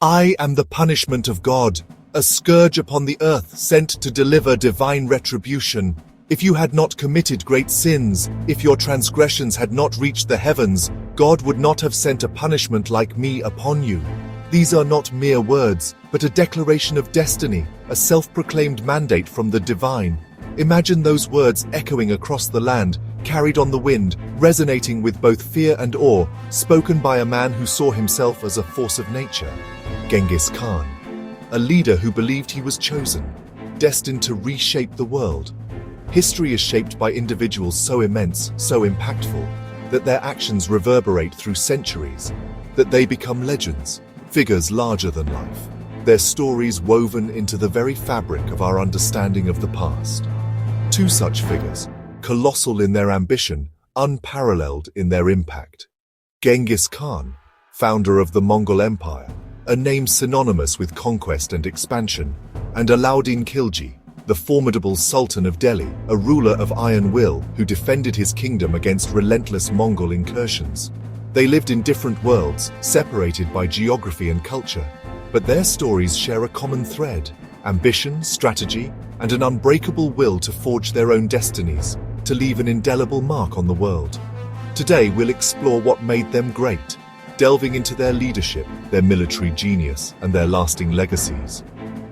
I am the punishment of God, a scourge upon the earth sent to deliver divine retribution. If you had not committed great sins, if your transgressions had not reached the heavens, God would not have sent a punishment like me upon you. These are not mere words, but a declaration of destiny, a self-proclaimed mandate from the divine. Imagine those words echoing across the land, carried on the wind, resonating with both fear and awe, spoken by a man who saw himself as a force of nature. Genghis Khan, a leader who believed he was chosen, destined to reshape the world. History is shaped by individuals so immense, so impactful, that their actions reverberate through centuries, that they become legends, figures larger than life, their stories woven into the very fabric of our understanding of the past. Two such figures, colossal in their ambition, unparalleled in their impact. Genghis Khan, founder of the Mongol Empire, a name synonymous with conquest and expansion, and Alauddin Khilji, the formidable Sultan of Delhi, a ruler of iron will who defended his kingdom against relentless Mongol incursions. They lived in different worlds, separated by geography and culture, but their stories share a common thread: ambition, strategy, and an unbreakable will to forge their own destinies, to leave an indelible mark on the world. Today we'll explore what made them great, delving into their leadership, their military genius, and their lasting legacies.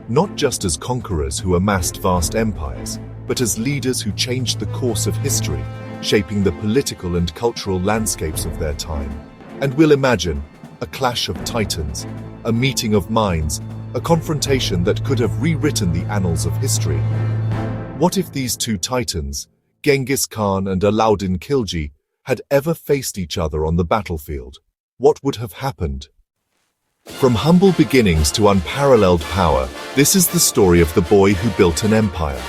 Not just as conquerors who amassed vast empires, but as leaders who changed the course of history, shaping the political and cultural landscapes of their time. And we'll imagine a clash of titans, a meeting of minds, a confrontation that could have rewritten the annals of history. What if these two titans, Genghis Khan and Alauddin Khilji, had ever faced each other on the battlefield? What would have happened? From humble beginnings to unparalleled power, this is the story of the boy who built an empire.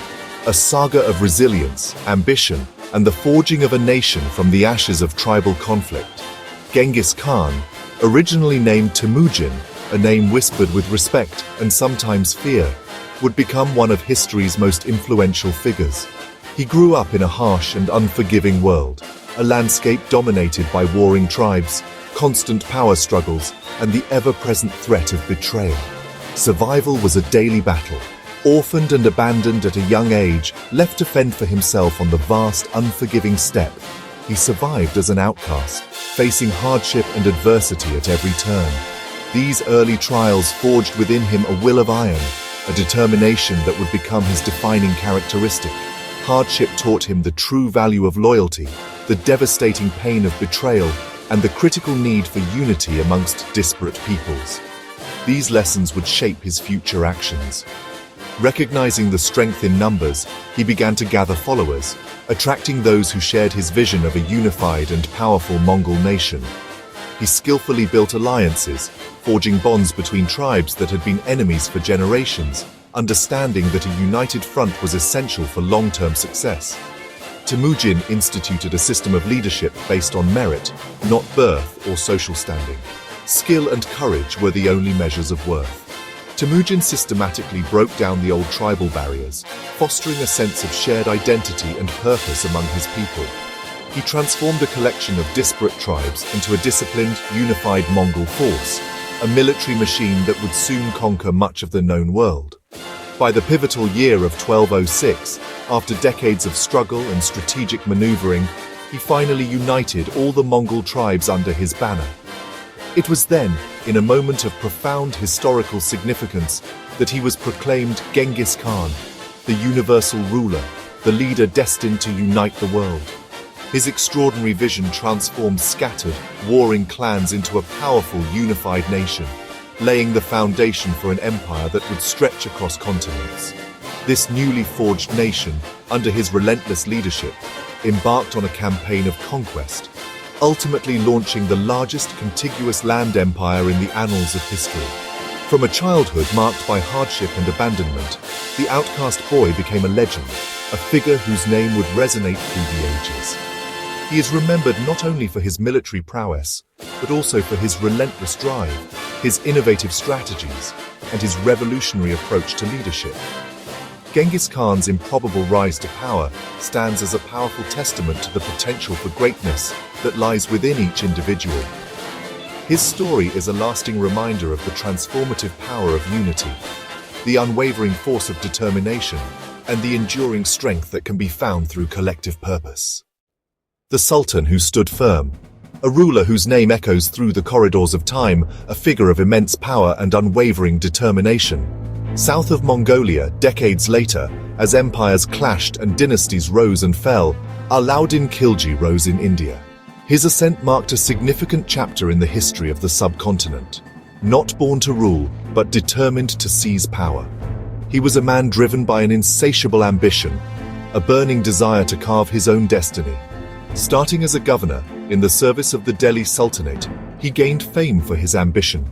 A saga of resilience, ambition, and the forging of a nation from the ashes of tribal conflict. Genghis Khan, originally named Temujin, a name whispered with respect and sometimes fear, would become one of history's most influential figures. He grew up in a harsh and unforgiving world, a landscape dominated by warring tribes, constant power struggles, and the ever-present threat of betrayal. Survival was a daily battle. Orphaned and abandoned at a young age, left to fend for himself on the vast, unforgiving steppe, he survived as an outcast, facing hardship and adversity at every turn. These early trials forged within him a will of iron, a determination that would become his defining characteristic. Hardship taught him the true value of loyalty, the devastating pain of betrayal, and the critical need for unity amongst disparate peoples. These lessons would shape his future actions. Recognizing the strength in numbers, he began to gather followers, attracting those who shared his vision of a unified and powerful Mongol nation. He skillfully built alliances, forging bonds between tribes that had been enemies for generations, understanding that a united front was essential for long-term success. Temujin instituted a system of leadership based on merit, not birth or social standing. Skill and courage were the only measures of worth. Temujin systematically broke down the old tribal barriers, fostering a sense of shared identity and purpose among his people. He transformed a collection of disparate tribes into a disciplined, unified Mongol force, a military machine that would soon conquer much of the known world. By the pivotal year of 1206, after decades of struggle and strategic maneuvering, he finally united all the Mongol tribes under his banner. It was then, in a moment of profound historical significance, that he was proclaimed Genghis Khan, the universal ruler, the leader destined to unite the world. His extraordinary vision transformed scattered, warring clans into a powerful, unified nation, laying the foundation for an empire that would stretch across continents. This newly forged nation, under his relentless leadership, embarked on a campaign of conquest, ultimately launching the largest contiguous land empire in the annals of history. From a childhood marked by hardship and abandonment, the outcast boy became a legend, a figure whose name would resonate through the ages. He is remembered not only for his military prowess, but also for his relentless drive, his innovative strategies, and his revolutionary approach to leadership. Genghis Khan's improbable rise to power stands as a powerful testament to the potential for greatness that lies within each individual. His story is a lasting reminder of the transformative power of unity, the unwavering force of determination, and the enduring strength that can be found through collective purpose. The Sultan who stood firm, a ruler whose name echoes through the corridors of time, a figure of immense power and unwavering determination. South of Mongolia, decades later, as empires clashed and dynasties rose and fell, Alauddin Khilji rose in India. His ascent marked a significant chapter in the history of the subcontinent. Not born to rule, but determined to seize power. He was a man driven by an insatiable ambition, a burning desire to carve his own destiny. Starting as a governor, in the service of the Delhi Sultanate, he gained fame for his ambition,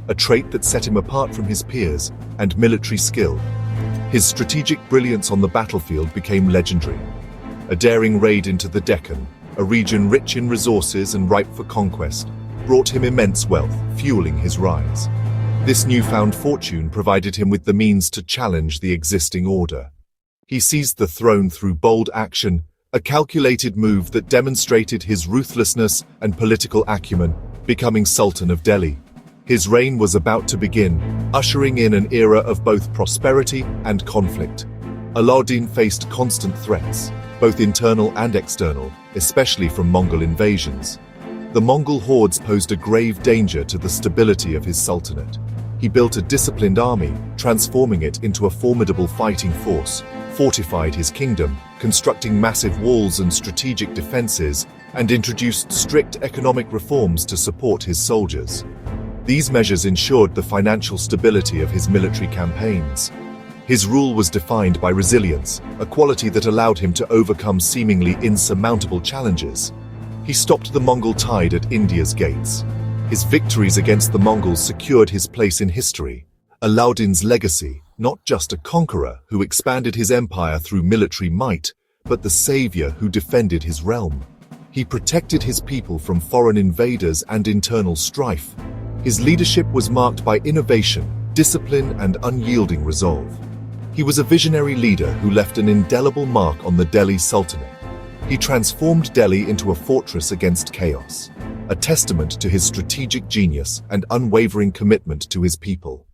a trait that set him apart from his peers, and military skill. His strategic brilliance on the battlefield became legendary. A daring raid into the Deccan, a region rich in resources and ripe for conquest, brought him immense wealth, fueling his rise. This newfound fortune provided him with the means to challenge the existing order. He seized the throne through bold action, a calculated move that demonstrated his ruthlessness and political acumen, becoming Sultan of Delhi. His reign was about to begin, ushering in an era of both prosperity and conflict. Alauddin faced constant threats, both internal and external, especially from Mongol invasions. The Mongol hordes posed a grave danger to the stability of his sultanate. He built a disciplined army, transforming it into a formidable fighting force, fortified his kingdom, constructing massive walls and strategic defenses, and introduced strict economic reforms to support his soldiers. These measures ensured the financial stability of his military campaigns. His rule was defined by resilience, a quality that allowed him to overcome seemingly insurmountable challenges. He stopped the Mongol tide at India's gates. His victories against the Mongols secured his place in history. Alauddin's legacy, not just a conqueror who expanded his empire through military might, but the savior who defended his realm. He protected his people from foreign invaders and internal strife. His leadership was marked by innovation, discipline, and unyielding resolve. He was a visionary leader who left an indelible mark on the Delhi Sultanate. He transformed Delhi into a fortress against chaos, a testament to his strategic genius and unwavering commitment to his people.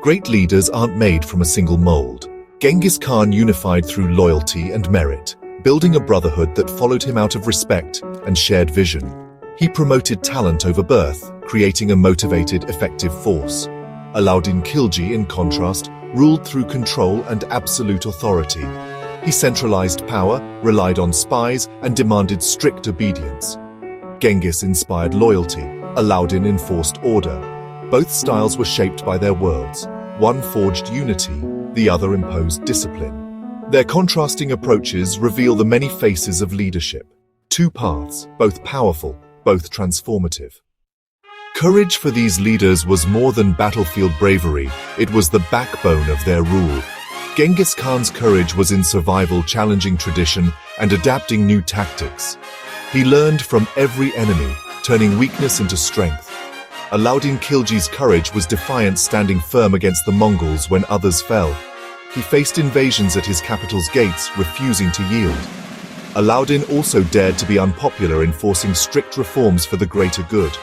Great leaders aren't made from a single mold. Genghis Khan unified through loyalty and merit, building a brotherhood that followed him out of respect and shared vision. He promoted talent over birth, creating a motivated, effective force. Alauddin Khilji, in contrast, ruled through control and absolute authority. He centralized power, relied on spies, and demanded strict obedience. Genghis inspired loyalty, Alauddin enforced order. Both styles were shaped by their worlds. One forged unity, the other imposed discipline. Their contrasting approaches reveal the many faces of leadership. Two paths, both powerful, both transformative. Courage for these leaders was more than battlefield bravery, it was the backbone of their rule. Genghis Khan's courage was in survival, challenging tradition, and adapting new tactics. He learned from every enemy, turning weakness into strength. Alauddin Khilji's courage was defiant, standing firm against the Mongols when others fell. He faced invasions at his capital's gates, refusing to yield. Alauddin also dared to be unpopular, enforcing strict reforms for the greater good.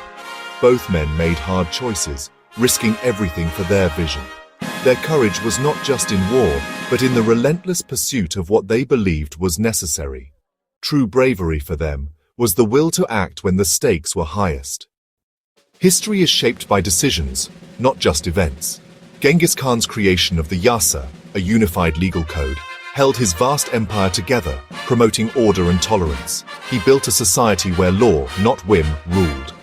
Both men made hard choices, risking everything for their vision. Their courage was not just in war, but in the relentless pursuit of what they believed was necessary. True bravery for them was the will to act when the stakes were highest. History is shaped by decisions, not just events. Genghis Khan's creation of the Yasa, a unified legal code, held his vast empire together, promoting order and tolerance. He built a society where law, not whim, ruled.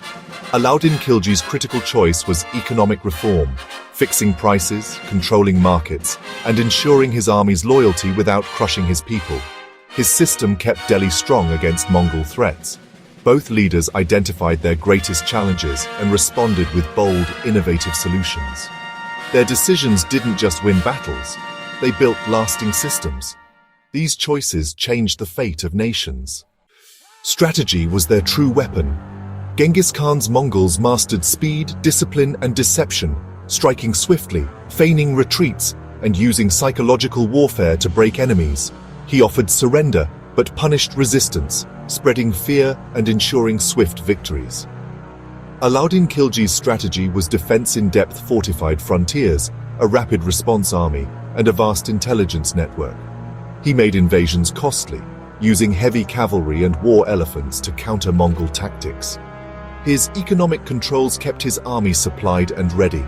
Alauddin Khilji's critical choice was economic reform, fixing prices, controlling markets, and ensuring his army's loyalty without crushing his people. His system kept Delhi strong against Mongol threats. Both leaders identified their greatest challenges and responded with bold, innovative solutions. Their decisions didn't just win battles, they built lasting systems. These choices changed the fate of nations. Strategy was their true weapon. Genghis Khan's Mongols mastered speed, discipline, and deception, striking swiftly, feigning retreats, and using psychological warfare to break enemies. He offered surrender, but punished resistance, spreading fear and ensuring swift victories. Alauddin Khilji's strategy was defense-in-depth fortified frontiers, a rapid response army, and a vast intelligence network. He made invasions costly, using heavy cavalry and war elephants to counter Mongol tactics. His economic controls kept his army supplied and ready.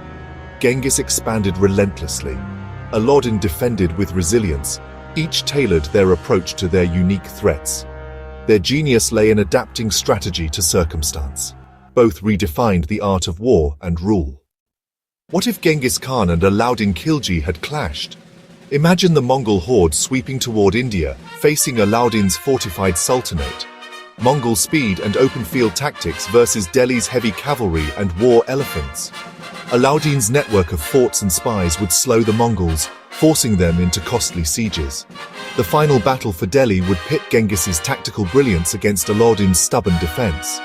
Genghis expanded relentlessly. Alauddin defended with resilience, each tailored their approach to their unique threats. Their genius lay in adapting strategy to circumstance. Both redefined the art of war and rule. What if Genghis Khan and Alauddin Khilji had clashed? Imagine the Mongol horde sweeping toward India, facing Alauddin's fortified sultanate. Mongol speed and open-field tactics versus Delhi's heavy cavalry and war elephants. Alauddin's network of forts and spies would slow the Mongols, forcing them into costly sieges. The final battle for Delhi would pit Genghis's tactical brilliance against Alauddin's stubborn defense.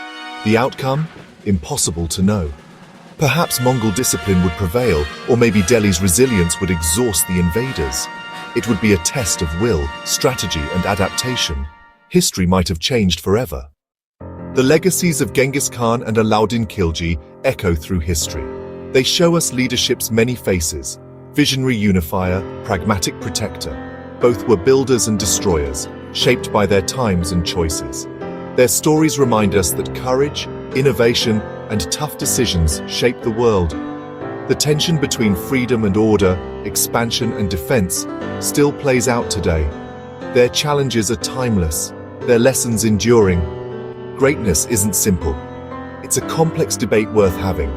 The outcome? Impossible to know. Perhaps Mongol discipline would prevail, or maybe Delhi's resilience would exhaust the invaders. It would be a test of will, strategy, and adaptation. History might have changed forever. The legacies of Genghis Khan and Alauddin Khilji echo through history. They show us leadership's many faces: visionary unifier, pragmatic protector. Both were builders and destroyers, shaped by their times and choices. Their stories remind us that courage, innovation, and tough decisions shape the world. The tension between freedom and order, expansion and defense, still plays out today. Their challenges are timeless, their lessons enduring. Greatness isn't simple. It's a complex debate worth having.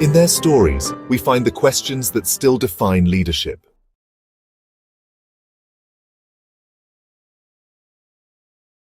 In their stories, we find the questions that still define leadership.